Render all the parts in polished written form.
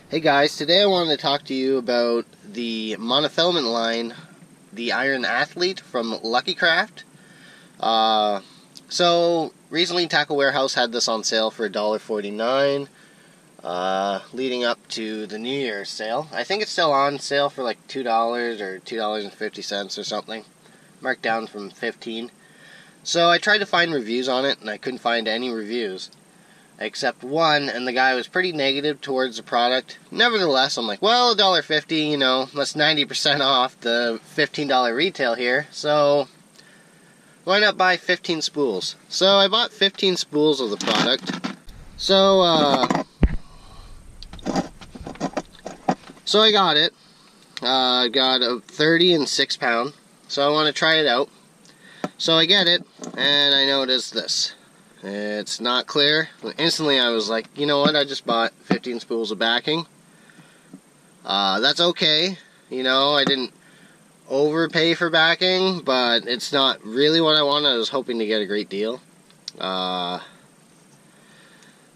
Hey guys, today I wanted to talk to you about the monofilament line, the Iron Athlete from Lucky Craft. So recently Tackle Warehouse had this on sale for $1.49, leading up to the New Year's sale. I think it's still on sale for like $2 or $2.50 or something, marked down from $15. So I tried to find reviews on it and I couldn't find any reviews except one, and the guy was pretty negative towards the product. Nevertheless, I'm like, well, $1.50, you know, that's 90% off the $15 retail here, so why not buy 15 spools? So I bought 15 spools of the product. So I got it. I got a 30 and 6 pound, so I want to try it out. So I get it, and I notice this. It's not clear. Instantly I was like, you know what, I just bought 15 spools of backing. That's okay. You know, I didn't overpay for backing, but it's not really what I wanted. I was hoping to get a great deal.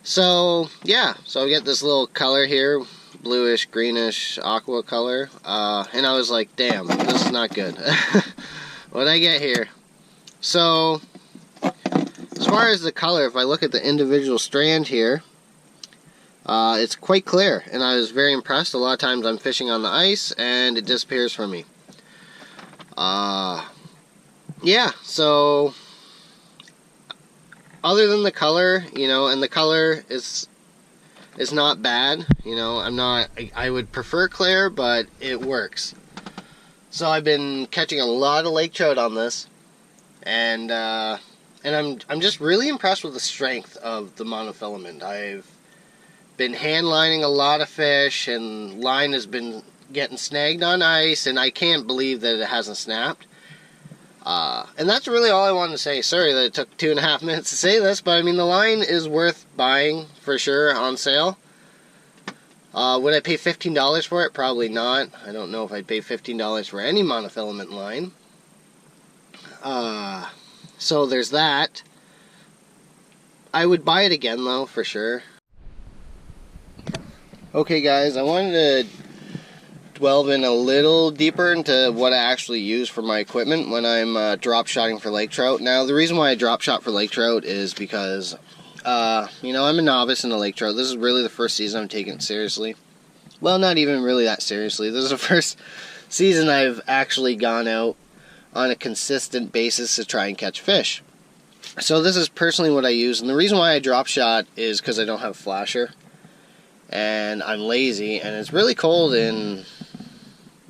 So yeah, so I get this little color here, bluish, greenish, aqua color. And I was like, damn, this is not good. What'd I get here? So as far as the color, if I look at the individual strand here, it's quite clear, and I was very impressed. A lot of times I'm fishing on the ice, and it disappears from me. Yeah, so other than the color, you know, and the color is not bad, you know, I would prefer clear, but it works. So I've been catching a lot of lake trout on this, and I'm just really impressed with the strength of the monofilament. I've been hand lining a lot of fish, and line has been getting snagged on ice, and I can't believe that it hasn't snapped. And that's really all I wanted to say. Sorry that it took 2.5 minutes to say this, but I mean, the line is worth buying for sure on sale. Would I pay $15 for it? Probably not. I don't know if I'd pay $15 for any monofilament line. So there's that. I would buy it again though, for sure. Okay guys, I wanted to delve in a little deeper into what I actually use for my equipment when I'm drop shotting for lake trout. Now the reason why I drop shot for lake trout is because, you know, I'm a novice in the lake trout. This is really the first season I'm taking it seriously. Well, not even really that seriously. This is the first season I've actually gone out on a consistent basis to try and catch fish. So this is personally what I use, and the reason why I drop shot is because I don't have a flasher and I'm lazy, and it's really cold in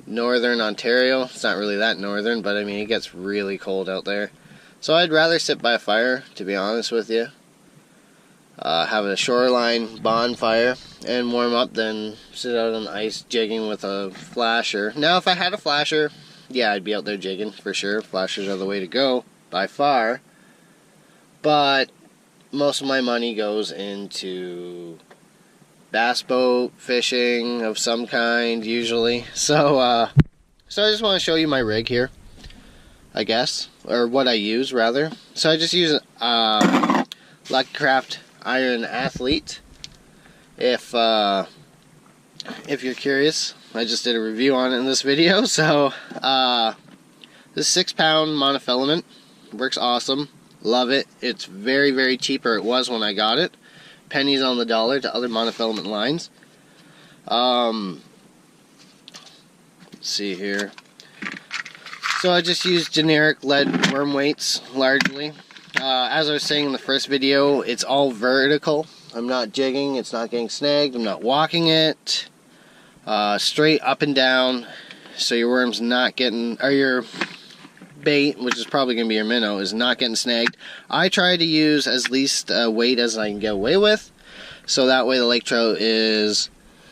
northern Ontario. It's not really that northern, but I mean, it gets really cold out there. So I'd rather sit by a fire, to be honest with you, have a shoreline bonfire and warm up than sit out on the ice jigging with a flasher. Now if I had a flasher, yeah, I'd be out there jigging for sure. Flashers are the way to go, by far. But most of my money goes into bass boat fishing of some kind, usually. So I just want to show you my rig here, I guess, or what I use rather. So I just use Lucky Craft Iron Athlete. If you're curious, I just did a review on it in this video. So this 6 pound monofilament works awesome. Love it. It's very, very cheap, or it was when I got it. Pennies on the dollar to other monofilament lines. Let's see here. So I just use generic lead worm weights largely. As I was saying in the first video, it's all vertical. I'm not jigging, it's not getting snagged, I'm not walking it. Straight up and down, so your worm's not getting, or your bait, which is probably going to be your minnow, is not getting snagged. I try to use as least weight as I can get away with, so that way the lake trout is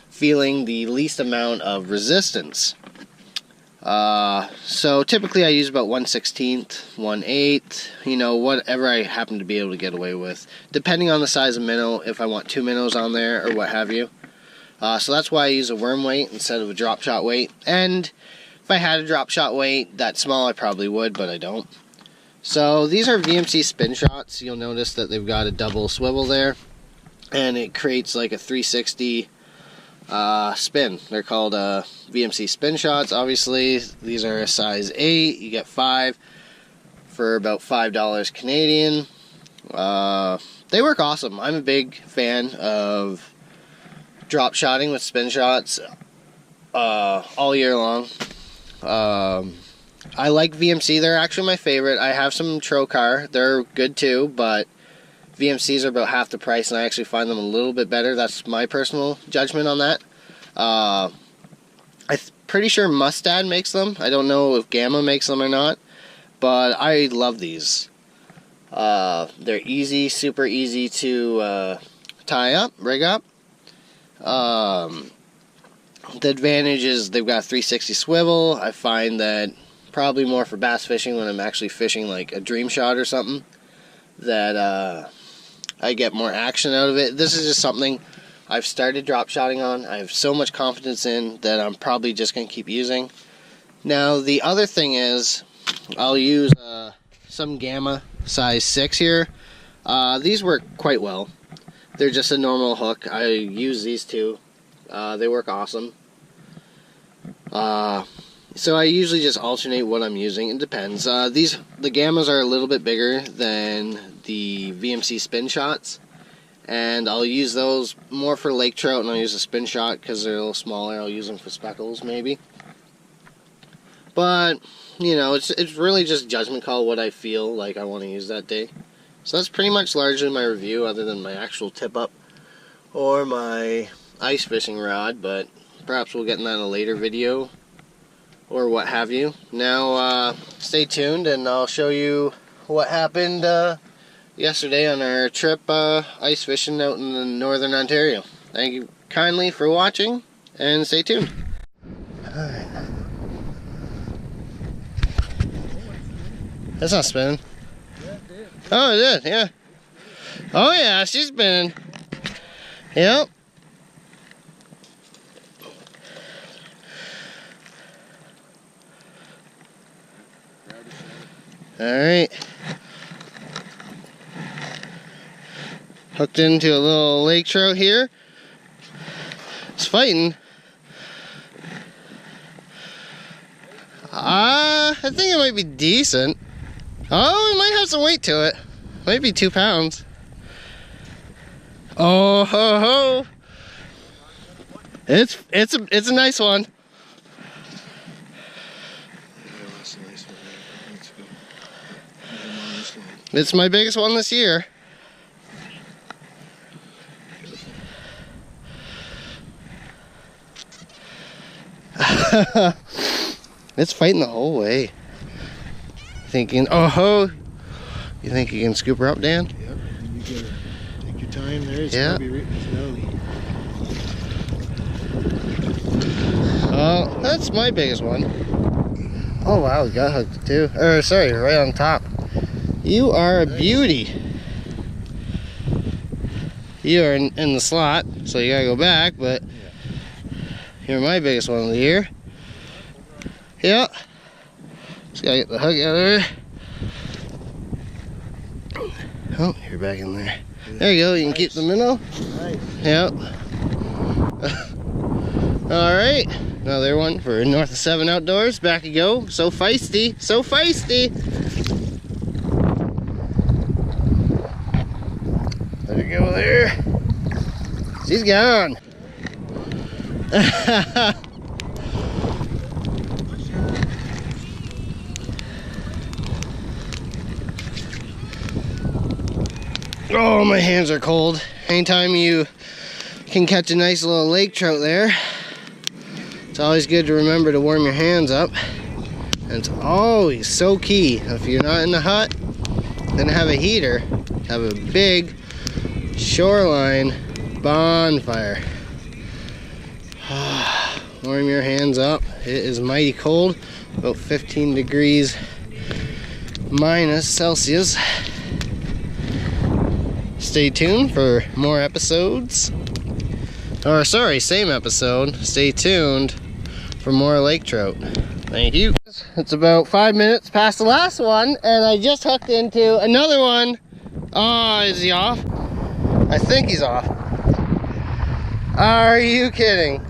feeling the least amount of resistance. So typically I use about 1/16, 1/8, you know, whatever I happen to be able to get away with, depending on the size of minnow, if I want 2 minnows on there or what have you. So that's why I use a worm weight instead of a drop shot weight. And if I had a drop shot weight that small, I probably would, but I don't. So these are VMC spin shots. You'll notice that they've got a double swivel there, and it creates like a 360 spin. They're called VMC spin shots. Obviously, these are a size 8. You get 5 for about $5 Canadian. They work awesome. I'm a big fan of drop shotting with spin shots all year long. I like VMC. They're actually my favorite. I have some Trocar. They're good too, but VMCs are about half the price, and I actually find them a little bit better. That's my personal judgment on that. I'm pretty sure Mustad makes them. I don't know if Gamma makes them or not, but I love these. They're easy, super easy to tie up, rig up. The advantage is they've got a 360 swivel. I find that probably more for bass fishing when I'm actually fishing like a dream shot or something, that I get more action out of it. This is just something I've started drop shotting on. I have so much confidence in that I'm probably just going to keep using. Now the other thing is I'll use some Gamma size 6 here. These work quite well. They're just a normal hook. I use these too. They work awesome. So I usually just alternate what I'm using. It depends. The Gammas are a little bit bigger than the VMC spin shots, and I'll use those more for lake trout, and I'll use a spin shot because they're a little smaller. I'll use them for speckles maybe. But you know, it's really just judgment call what I feel like I want to use that day. So that's pretty much largely my review, other than my actual tip up or my ice fishing rod. But perhaps we'll get in that in a later video or what have you. Now stay tuned and I'll show you what happened yesterday on our trip ice fishing out in northern Ontario. Thank you kindly for watching and stay tuned. Alright. That's not spinning. Yeah, it did. Oh, it did, yeah. Oh yeah, she's spinning. Yep. Alright. Hooked into a little lake trout here. It's fighting. I think it might be decent. Oh, it might have some weight to it. Might be 2 pounds. Oh ho ho! It's a nice one. It's my biggest one this year. It's fighting the whole way. Thinking, oh ho! You think you can scoop her up, Dan? Yep. You gotta take your time there. It's yeah. Probably right in the Oh, that's my biggest one. Oh wow, we got hooked too. Or sorry, right on top. You are a beauty. You are in the slot, so you gotta go back, but you're my biggest one of the year. Yeah. Just gotta get the hook out of there. Oh, you're back in there. There you go, you can keep the minnow. Nice. Yep. Alright, another one for North of 7 Outdoors. Back you go. So feisty, so feisty. Let her go there. She's gone. Oh, my hands are cold. Anytime you can catch a nice little lake trout there, it's always good to remember to warm your hands up. And it's always so key. If you're not in the hut, then have a heater. Have a big shoreline bonfire. Warm your hands up. It is mighty cold, about 15 degrees minus Celsius. Stay tuned for more episodes. Or sorry, same episode. Stay tuned for more lake trout. Thank you. It's about 5 minutes past the last one, and I just hooked into another one. Oh, is he off? I think he's off. Are you kidding?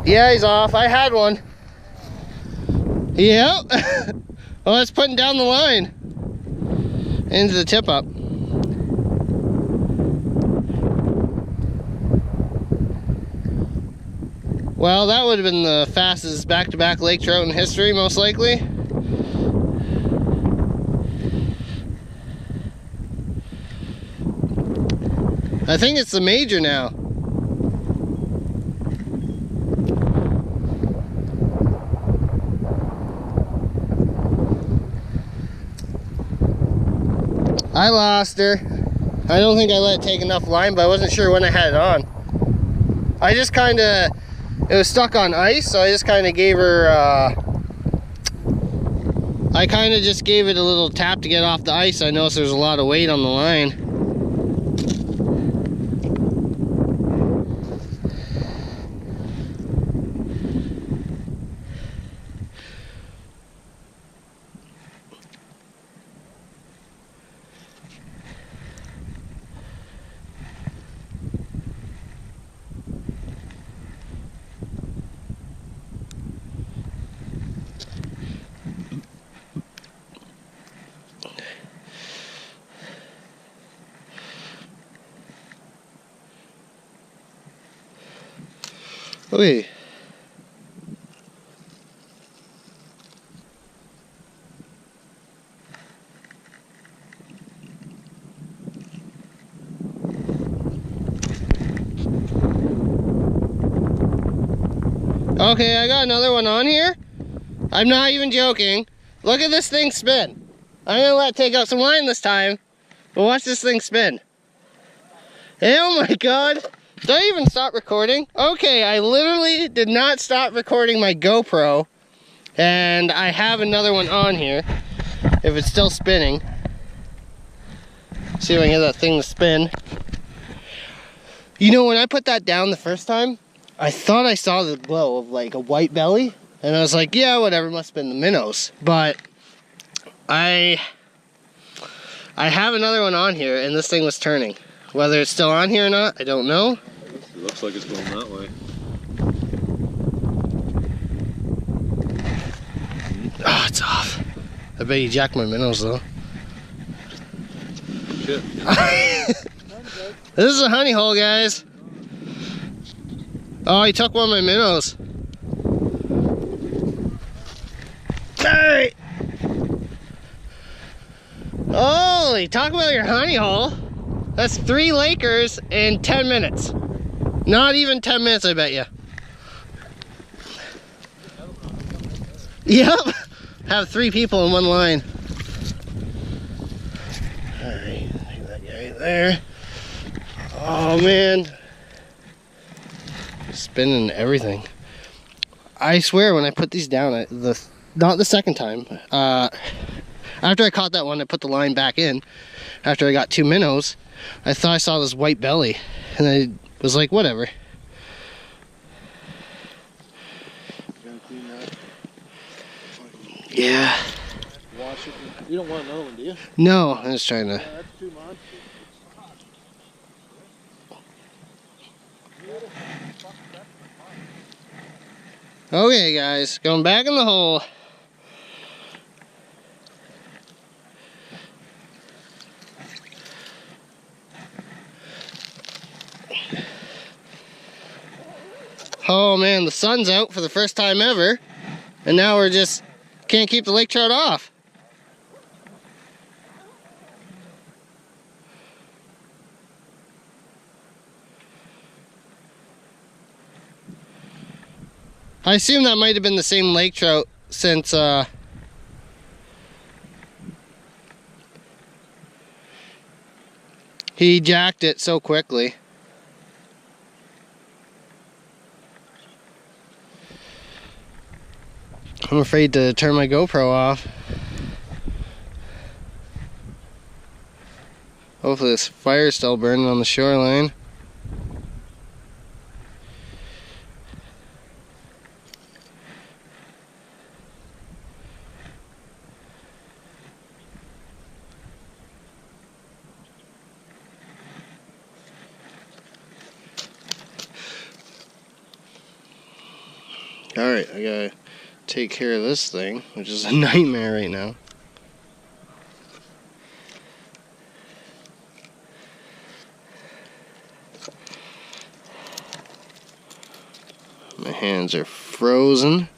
Yeah, he's off. I had one. Yep. Well, it's putting down the line into the tip up. Well, that would have been the fastest back-to-back lake trout in history, most likely. I think it's the major now. I lost her. I don't think I let it take enough line, but I wasn't sure when I had it on. I just kind of, it was stuck on ice, so I just kind of gave her, I kind of just gave it a little tap to get off the ice. I noticed there's a lot of weight on the line. Okay. Okay, I got another one on here. I'm not even joking. Look at this thing spin. I'm gonna let it take out some line this time, but watch this thing spin. Oh my God. Did I even stop recording? Okay, I literally did not stop recording my GoPro, and I have another one on here, if it's still spinning. See if I can get that thing to spin. You know, when I put that down the first time, I thought I saw the glow of like a white belly, and I was like, yeah, whatever, must have been the minnows. But I have another one on here, and this thing was turning. Whether it's still on here or not, I don't know. It looks like it's going that way. Oh, it's off. I bet you jacked my minnows though. Shit. This is a honey hole, guys. Oh, he took one of my minnows. Hey! Holy, talk about your honey hole. That's 3 Lakers in 10 minutes. Not even 10 minutes, I bet you. Yep. Have 3 people in one line. Alright, leave that guy there. Oh man. Spinning everything. I swear when I put these down, not the second time. After I caught that one, I put the line back in. After I got 2 minnows, I thought I saw this white belly, and I was like, whatever. Yeah. Wash it. You don't want another one, do you? No, I'm just trying to. Yeah, that's too much. Okay, guys, going back in the hole. Oh man, the sun's out for the first time ever, and now we're just can't keep the lake trout off. I assume that might have been the same lake trout since he jacked it so quickly. I'm afraid to turn my GoPro off. Hopefully this fire's still burning on the shoreline. Alright, I gotta take care of this thing, which is a nightmare right now. My hands are frozen.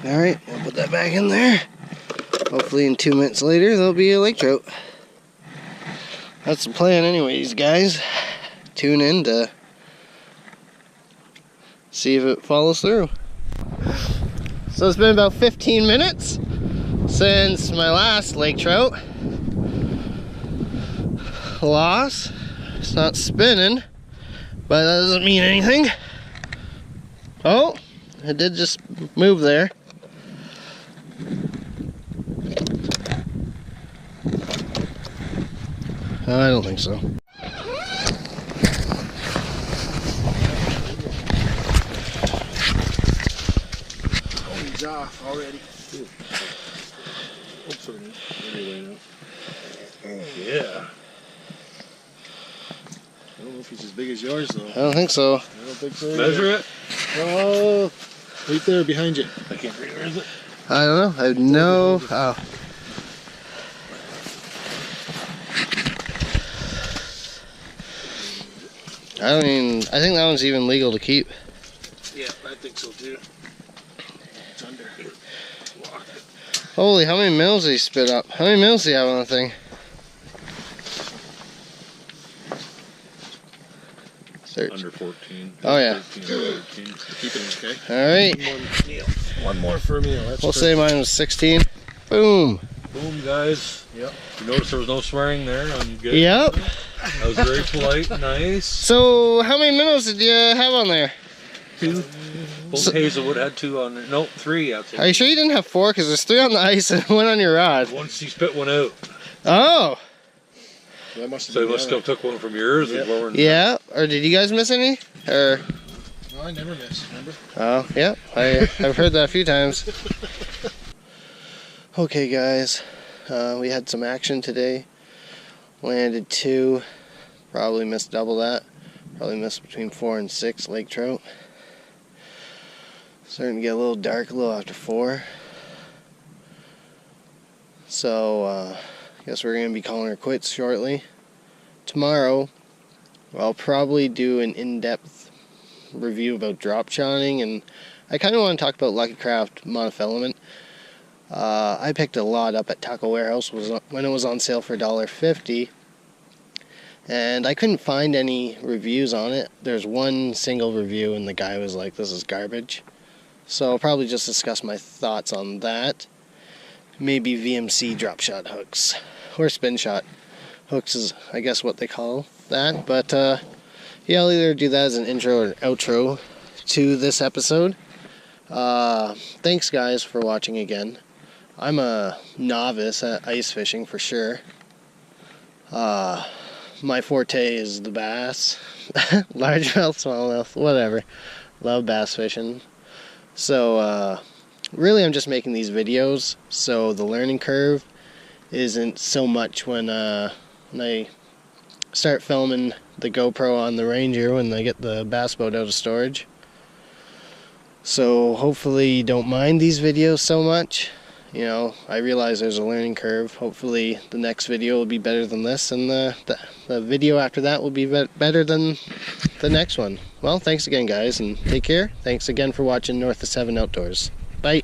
Alright, I'll put that back in there. Hopefully in 2 minutes later there'll be a lake trout. That's the plan anyways, guys. Tune in to see if it follows through. So it's been about 15 minutes since my last lake trout loss. It's not spinning, but that doesn't mean anything. Oh, it did just move there. I don't think so. Oh, he's off already. Yeah. I don't know if he's as big as yours though. I don't think so. I don't think so. Measure it. Oh, right there behind you. I can't read. Where is it? I don't know. I have no. Oh. I think that one's even legal to keep. Yeah, I think so too. It's under. Holy, how many mils did he spit up? How many mils do you have on the thing? 13. Under 14. Oh, yeah. 13, 13. Keeping it, okay? Alright. One more for a meal. That's We'll say mine was 16. Boom. Boom, guys. Yep. You notice there was no swearing there? I'm good. Yep. That was very polite, nice. So, how many minnows did you have on there? 2. Old Hazelwood had 2 on there. Nope, 3 out there. Are you sure you didn't have 4? Because there's 3 on the ice and 1 on your rod. Once he spit one out. Oh. That must have So he been must the have took one from yours. Yep. And lowered Yeah. Or did you guys miss any? Or... No, I never miss, remember? Oh, yeah. I've heard that a few times. Okay, guys. We had some action today. Landed 2. Probably missed double that. Probably missed between 4 and 6 lake trout. Starting to get a little dark a little after 4. So, I guess we're going to be calling her quits shortly. Tomorrow, I'll probably do an in-depth review about drop shotting, and I kind of want to talk about Lucky Craft monofilament. I picked a lot up at Taco Warehouse when it was on sale for $1.50, and I couldn't find any reviews on it. There's one single review, and the guy was like, "This is garbage." So I'll probably just discuss my thoughts on that. Maybe VMC drop shot hooks, or spin shot hooks is, I guess, what they call that. But yeah, I'll either do that as an intro or an outro to this episode. Thanks, guys, for watching again. I'm a novice at ice fishing for sure. My forte is the bass, largemouth, smallmouth, whatever. Love bass fishing. So really, I'm just making these videos, so the learning curve isn't so much when I start filming the GoPro on the Ranger when I get the bass boat out of storage. So hopefully you don't mind these videos so much. You know, I realize there's a learning curve. Hopefully the next video will be better than this, and the video after that will be better than the next one. Well, thanks again, guys, and take care. Thanks again for watching North of 7 Outdoors. Bye.